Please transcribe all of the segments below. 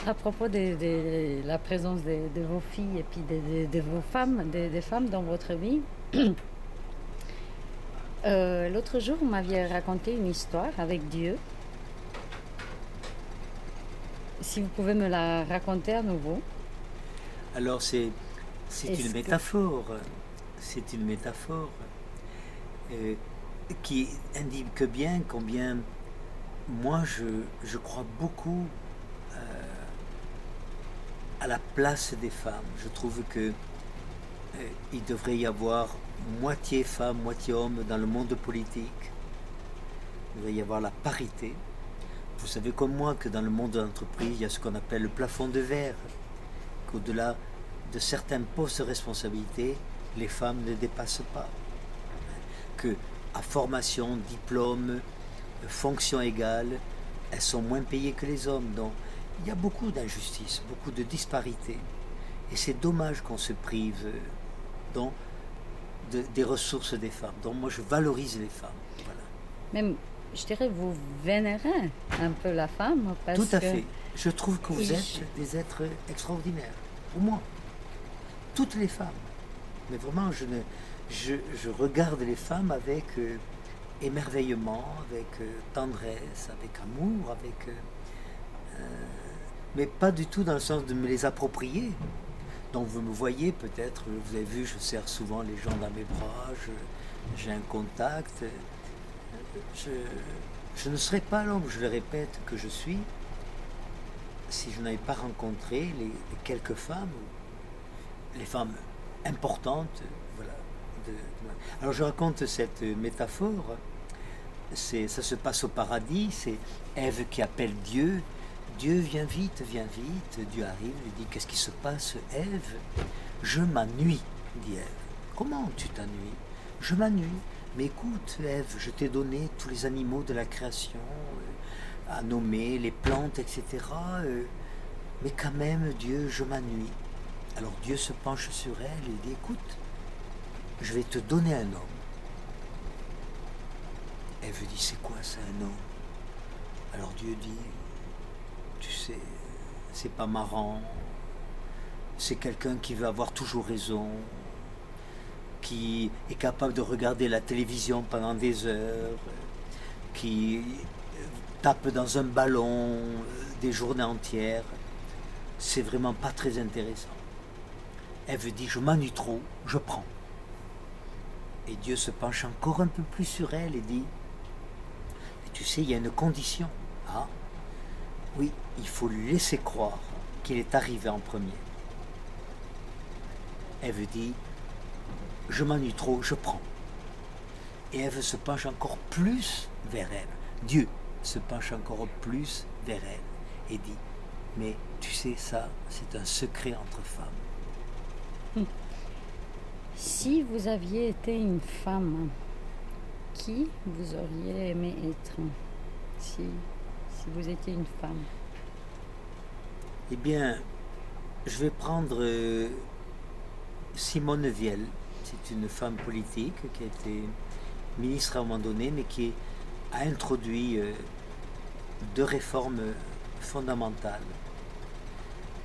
à propos de la présence de vos filles et puis de vos femmes, des femmes dans votre vie, l'autre jour, vous m'aviez raconté une histoire avec Dieu. Si vous pouvez me la raconter à nouveau. Alors c'est Est-ce une que... métaphore, c'est une métaphore euh, qui indique bien combien moi je crois beaucoup à la place des femmes. Je trouve que il devrait y avoir moitié femmes, moitié hommes dans le monde politique. Il devrait y avoir la parité. Vous savez comme moi que dans le monde de l'entreprise, il y a ce qu'on appelle le plafond de verre, qu'au-delà de certains postes de responsabilité, les femmes ne dépassent pas. Que à formation, diplôme, fonction égale, elles sont moins payées que les hommes. Donc il y a beaucoup d'injustices, beaucoup de disparités. Et c'est dommage qu'on se prive donc, des ressources des femmes. Donc moi je valorise les femmes. Voilà. Même, je dirais, vous vénérez un peu la femme parce Tout à que... fait. Je trouve que vous êtes des êtres extraordinaires. Pour moi. Toutes les femmes. Mais vraiment, je regarde les femmes avec émerveillement, avec tendresse, avec amour, mais pas du tout dans le sens de me les approprier. Donc vous me voyez peut-être, vous avez vu, je serre souvent les gens dans mes bras, j'ai un contact. Je ne serais pas l'homme, je le répète, que je suis si je n'avais pas rencontré les quelques femmes, les femmes importantes. Voilà, alors je raconte cette métaphore. Ça se passe au paradis, c'est Ève qui appelle Dieu. Dieu, viens vite, viens vite. Dieu arrive, lui dit, qu'est-ce qui se passe, Ève? Je m'ennuie, dit Ève. Comment tu t'ennuies? Je m'ennuie. Mais écoute, Ève, je t'ai donné tous les animaux de la création, à nommer, les plantes, etc. Mais quand même, Dieu, je m'ennuie. Alors Dieu se penche sur elle et dit, écoute, je vais te donner un homme. Ève dit, c'est quoi ça, un homme? Alors Dieu dit, tu sais, c'est pas marrant. C'est quelqu'un qui veut avoir toujours raison, qui est capable de regarder la télévision pendant des heures, qui tape dans un ballon des journées entières. C'est vraiment pas très intéressant. Ève dit, je m'ennuie trop, je prends. Et Dieu se penche encore un peu plus sur elle et dit, tu sais, il y a une condition. Ah, oui, il faut lui laisser croire qu'il est arrivé en premier. Ève dit, je m'ennuie trop, je prends. Et Ève se penche encore plus vers elle. Dieu se penche encore plus vers elle et dit, mais tu sais, ça, c'est un secret entre femmes. Si vous aviez été une femme, qui vous auriez aimé être si vous étiez une femme? Eh bien, je vais prendre Simone Veil. C'est une femme politique qui a été ministre à un moment donné, mais qui a introduit deux réformes fondamentales.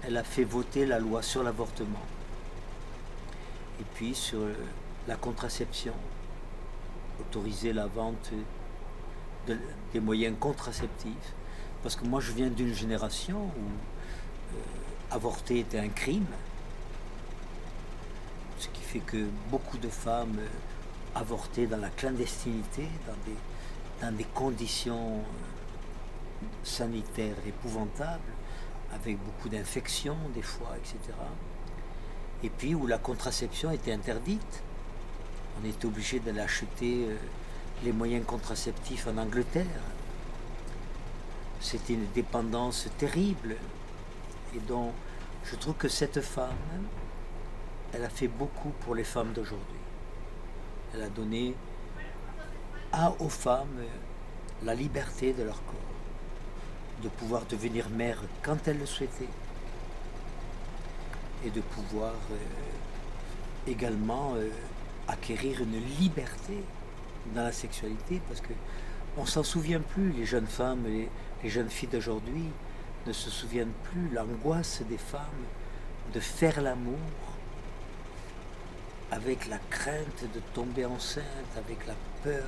Elle a fait voter la loi sur l'avortement et puis sur la contraception, autoriser la vente des moyens contraceptifs. Parce que moi je viens d'une génération où avorter était un crime, ce qui fait que beaucoup de femmes avortaient dans la clandestinité, dans des conditions sanitaires épouvantables, avec beaucoup d'infections des fois, etc. Et puis où la contraception était interdite. On était obligé d'aller acheter les moyens contraceptifs en Angleterre. C'était une dépendance terrible. Et donc, je trouve que cette femme, elle a fait beaucoup pour les femmes d'aujourd'hui. Elle a donné aux femmes la liberté de leur corps, de pouvoir devenir mère quand elles le souhaitaient, et de pouvoir également acquérir une liberté dans la sexualité, parce que on s'en souvient plus, les jeunes femmes, les jeunes filles d'aujourd'hui, ne se souviennent plus l'angoisse des femmes de faire l'amour avec la crainte de tomber enceinte, avec la peur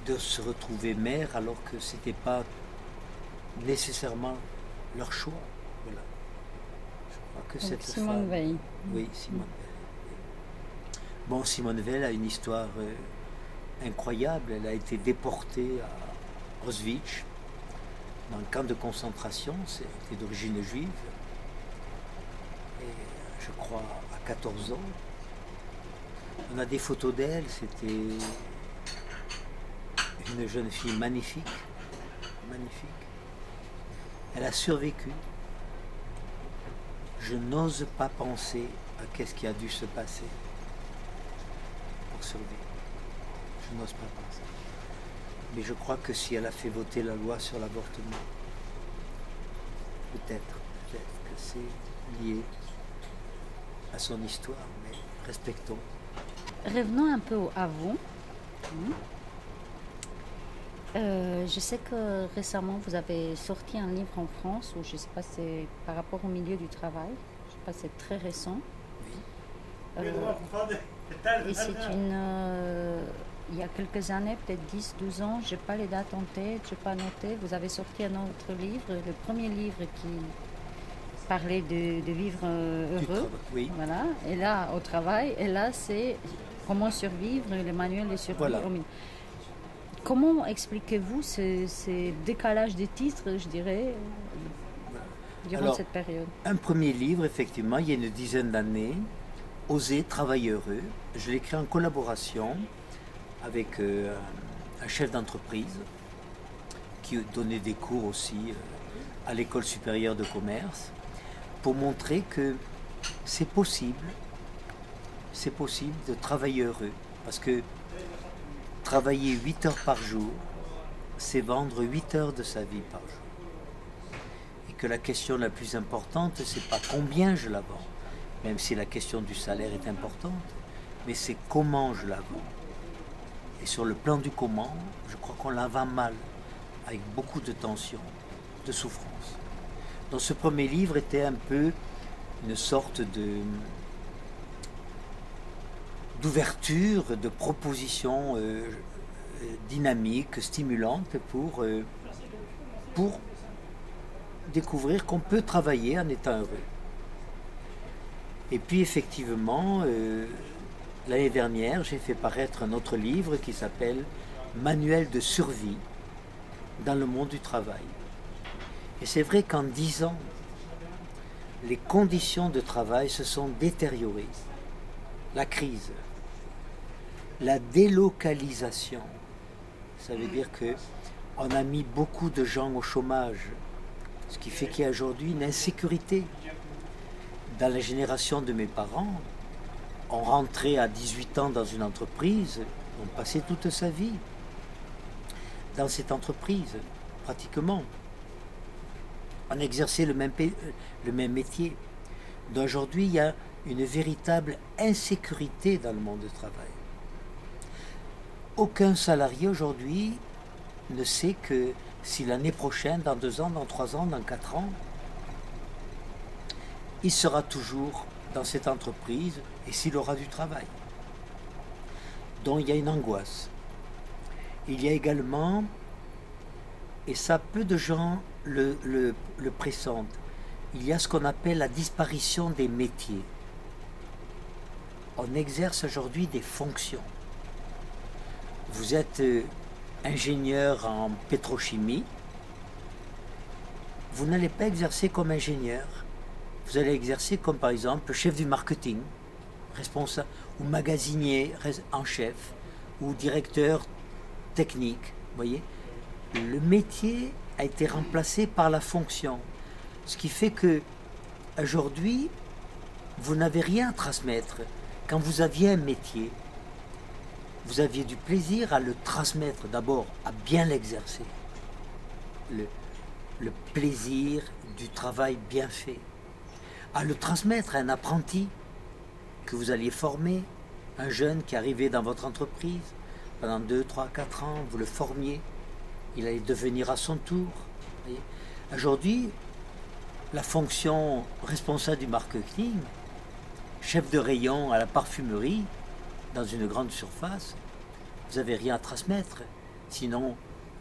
de se retrouver mère alors que ce n'était pas nécessairement leur choix. Voilà. Je crois que Donc, cette Simone femme... Veil. Oui, Simone Veil. Bon, Simone Veil a une histoire incroyable. Elle a été déportée à Auschwitz, dans le camp de concentration. C'était d'origine juive. Et je crois à 14 ans. On a des photos d'elle. C'était une jeune fille magnifique. Magnifique. Elle a survécu. Je n'ose pas penser à qu'est-ce qui a dû se passer pour survivre. Je n'ose pas penser. Mais je crois que si elle a fait voter la loi sur l'avortement, peut-être que c'est lié à son histoire, mais respectons. Revenons un peu à vous. Je sais que récemment vous avez sorti un livre en France, ou je ne sais pas, c'est par rapport au milieu du travail. Je ne sais pas, c'est très récent. Oui. Et c'est il y a quelques années, peut-être 10-12 ans, je n'ai pas les dates en tête, je n'ai pas noté. Vous avez sorti un autre livre, le premier livre qui parlait de vivre heureux. Oui. Voilà. Et là, au travail, et là, c'est comment survivre, le manuel de survie. Voilà. Comment expliquez-vous ces décalages des titres, je dirais, durant cette période? Un premier livre, effectivement, il y a une dizaine d'années, Oser travailler heureux. Je l'ai écrit en collaboration avec un chef d'entreprise qui donnait des cours aussi à l'école supérieure de commerce pour montrer que c'est possible de travailler heureux. Parce que travailler 8 heures par jour, c'est vendre 8 heures de sa vie par jour. Et que la question la plus importante, c'est pas combien je la vends, même si la question du salaire est importante, mais c'est comment je la vends. Et sur le plan du comment, je crois qu'on la vend mal, avec beaucoup de tension, de souffrance. Donc ce premier livre était un peu une sorte d'ouverture, de proposition dynamique, stimulante pour découvrir qu'on peut travailler en étant heureux. Et puis effectivement, l'année dernière, j'ai fait paraître un autre livre qui s'appelle Manuel de survie dans le monde du travail. Et c'est vrai qu'en 10 ans, les conditions de travail se sont détériorées. La crise, la délocalisation, ça veut dire qu'on a mis beaucoup de gens au chômage, ce qui fait qu'il y a aujourd'hui une insécurité. Dans la génération de mes parents, on rentrait à 18 ans dans une entreprise, on passait toute sa vie dans cette entreprise, pratiquement. On exerçait le même métier. D'aujourd'hui, il y a une véritable insécurité dans le monde du travail. Aucun salarié aujourd'hui ne sait que si l'année prochaine, dans 2 ans, dans 3 ans, dans 4 ans, il sera toujours dans cette entreprise et s'il aura du travail. Donc il y a une angoisse. Il y a également, et ça peu de gens le pressentent, il y a ce qu'on appelle la disparition des métiers. On exerce aujourd'hui des fonctions. Vous êtes ingénieur en pétrochimie, vous n'allez pas exercer comme ingénieur. Vous allez exercer comme par exemple chef du marketing, responsable, ou magasinier en chef, ou directeur technique. Voyez, le métier a été remplacé par la fonction, ce qui fait que aujourd'hui, vous n'avez rien à transmettre. Quand vous aviez un métier, vous aviez du plaisir à le transmettre, d'abord à bien l'exercer, le plaisir du travail bien fait, à le transmettre à un apprenti que vous alliez former, un jeune qui arrivait dans votre entreprise, pendant 2, 3, 4 ans, vous le formiez, il allait devenir à son tour. Aujourd'hui, la fonction responsable du marketing, chef de rayon à la parfumerie, dans une grande surface, vous n'avez rien à transmettre, sinon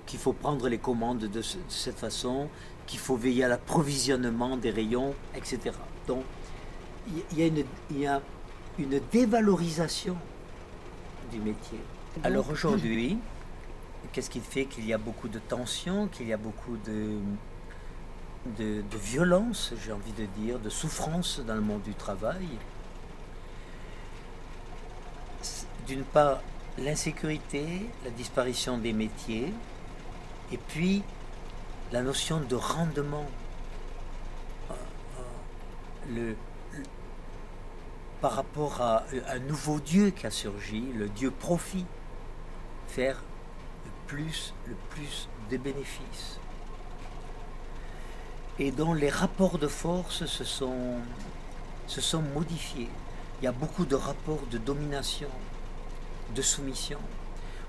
qu'il faut prendre les commandes de cette façon, qu'il faut veiller à l'approvisionnement des rayons, etc. Donc, il y a une dévalorisation du métier. Alors aujourd'hui, qu'est-ce qui fait qu'il y a beaucoup de tensions, qu'il y a beaucoup de violence, j'ai envie de dire, de souffrance dans le monde du travail? D'une part, l'insécurité, la disparition des métiers, et puis la notion de rendement. Par rapport à un nouveau Dieu qui a surgi, le Dieu profit, faire le plus de bénéfices. Et dont les rapports de force se sont modifiés. Il y a beaucoup de rapports de domination, de soumission.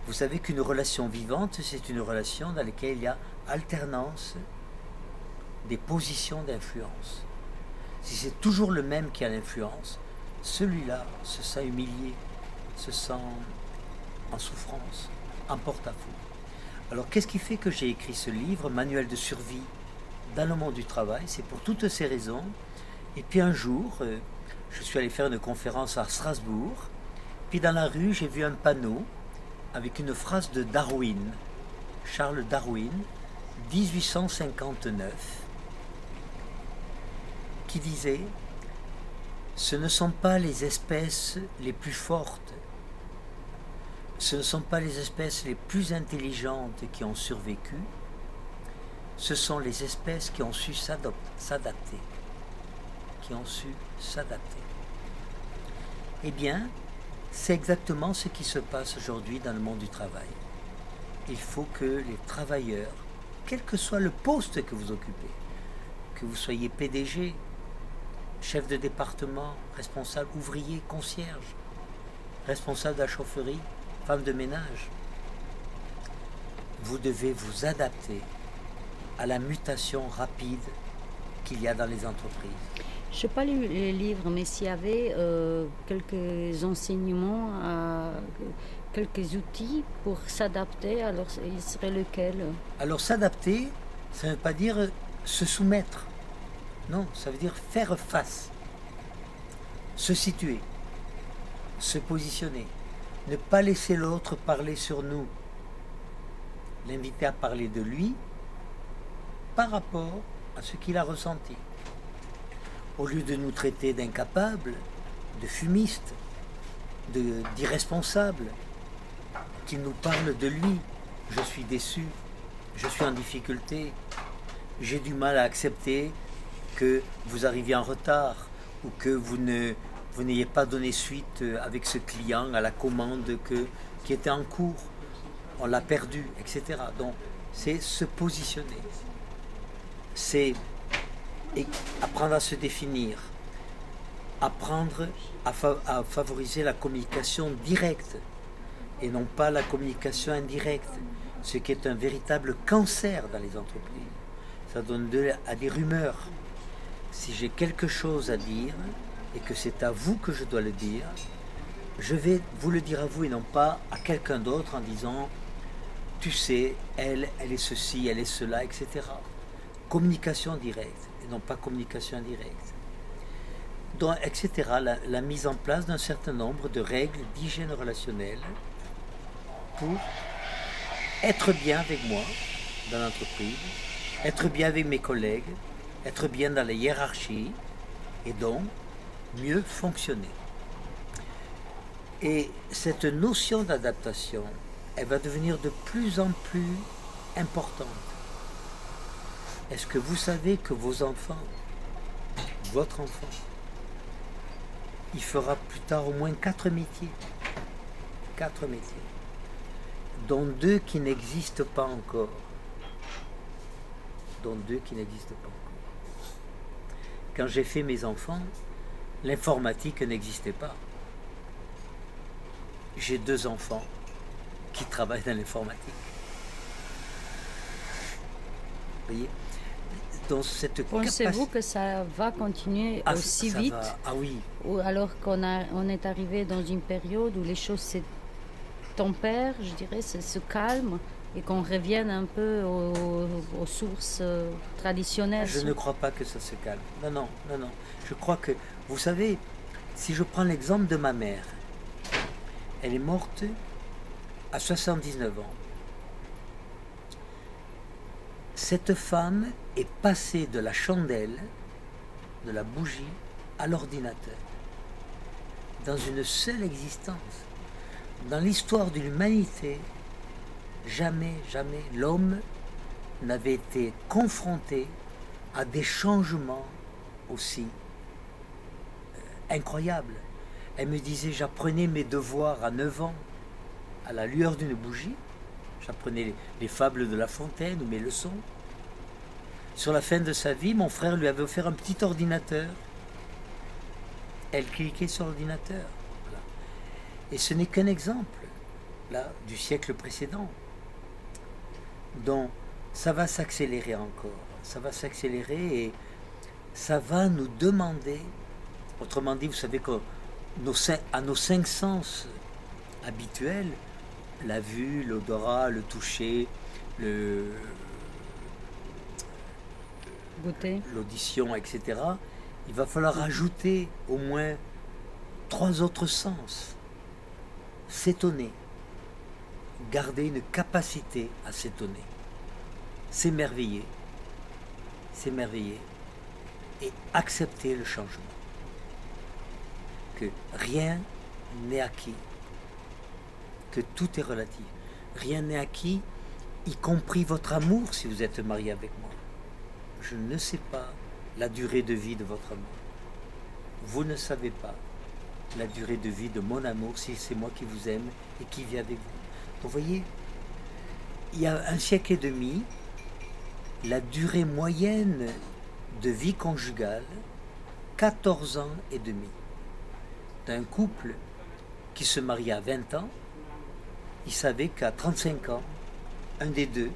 Vous savez qu'une relation vivante, c'est une relation dans laquelle il y a alternance des positions d'influence. Si c'est toujours le même qui a l'influence, celui-là se sent humilié, se sent en souffrance, en porte-à-faux. Alors qu'est-ce qui fait que j'ai écrit ce livre, Manuel de survie dans le monde du travail? C'est pour toutes ces raisons. Et puis un jour, je suis allé faire une conférence à Strasbourg, puis dans la rue, j'ai vu un panneau avec une phrase de Darwin, Charles Darwin, 1859, qui disait « Ce ne sont pas les espèces les plus fortes, ce ne sont pas les espèces les plus intelligentes qui ont survécu, ce sont les espèces qui ont su s'adapter, qui ont su s'adapter. » Eh bien, c'est exactement ce qui se passe aujourd'hui dans le monde du travail. Il faut que les travailleurs, quel que soit le poste que vous occupez, que vous soyez PDG, chef de département, responsable ouvrier, concierge, responsable de la chaufferie, femme de ménage, vous devez vous adapter à la mutation rapide qu'il y a dans les entreprises. Je n'ai pas lu les livres, mais s'il y avait quelques enseignements, quelques outils pour s'adapter, alors il serait lequel? Alors s'adapter, ça ne veut pas dire se soumettre. Non, ça veut dire faire face, se situer, se positionner, ne pas laisser l'autre parler sur nous, l'inviter à parler de lui par rapport à ce qu'il a ressenti. Au lieu de nous traiter d'incapables, de fumistes, d'irresponsables, qu'il nous parle de lui. Je suis déçu, je suis en difficulté, j'ai du mal à accepter que vous arriviez en retard ou que vous n'ayez pas donné suite avec ce client à la commande qui était en cours. On l'a perdu, etc. Donc, c'est se positionner. C'est apprendre à se définir, apprendre à favoriser la communication directe et non pas la communication indirecte, ce qui est un véritable cancer dans les entreprises. Ça donne à des rumeurs. Si j'ai quelque chose à dire et que c'est à vous que je dois le dire, je vais vous le dire à vous et non pas à quelqu'un d'autre en disant « tu sais, elle est ceci, elle est cela, etc. » Communication directe et non pas communication indirecte. Donc, etc. La mise en place d'un certain nombre de règles d'hygiène relationnelle pour être bien avec moi dans l'entreprise, être bien avec mes collègues, être bien dans la hiérarchie et donc mieux fonctionner. Et cette notion d'adaptation, elle va devenir de plus en plus importante. Est-ce que vous savez que vos enfants, votre enfant, il fera plus tard au moins 4 métiers, 4 métiers, dont 2 qui n'existent pas encore, Quand j'ai fait mes enfants, l'informatique n'existait pas. J'ai 2 enfants qui travaillent dans l'informatique. voyez, dans cette Pensez-vous que ça va continuer aussi vite? Ah oui. Ou alors on est arrivé dans une période où les choses se tempèrent, je dirais, se calment et qu'on revienne un peu aux sources traditionnelles? Je ne crois pas que ça se calme. Non, non, non, non. Je crois que, vous savez, si je prends l'exemple de ma mère, elle est morte à 79 ans. Cette femme est passée de la chandelle, de la bougie, à l'ordinateur. Dans une seule existence. Dans l'histoire de l'humanité, jamais, jamais l'homme n'avait été confronté à des changements aussi incroyables. Elle me disait, j'apprenais mes devoirs à 9 ans à la lueur d'une bougie. J'apprenais les fables de La Fontaine ou mes leçons. Sur la fin de sa vie, mon frère lui avait offert un petit ordinateur. Elle cliquait sur l'ordinateur. Voilà. Et ce n'est qu'un exemple, là, du siècle précédent. Donc, ça va s'accélérer encore. Ça va s'accélérer et ça va nous demander, autrement dit, vous savez qu'à nos 5 sens habituels, la vue, l'odorat, le toucher, l'audition, etc., il va falloir ajouter au moins 3 autres sens. S'étonner, garder une capacité à s'étonner, s'émerveiller et accepter le changement. Que rien n'est acquis, que tout est relatif. Rien n'est acquis, y compris votre amour si vous êtes marié avec moi. Je ne sais pas la durée de vie de votre amour. Vous ne savez pas la durée de vie de mon amour si c'est moi qui vous aime et qui vis avec vous. Vous voyez, il y a 1 siècle et demi, la durée moyenne de vie conjugale, 14 ans et demi. D'un couple qui se mariait à 20 ans, il savait qu'à 35 ans, un des deux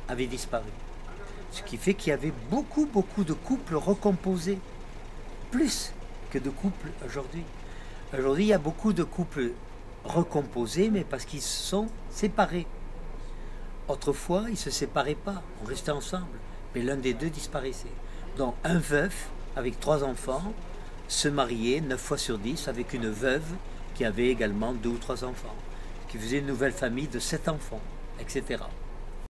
avait disparu. Ce qui fait qu'il y avait beaucoup de couples recomposés, plus que de couples aujourd'hui. Aujourd'hui, il y a beaucoup de couples recomposés, mais parce qu'ils se sont séparés. Autrefois, ils ne se séparaient pas, on restait ensemble, mais l'un des deux disparaissait. Donc un veuf avec 3 enfants se mariait 9 fois sur 10 avec une veuve qui avait également 2 ou 3 enfants, qui faisait une nouvelle famille de 7 enfants, etc.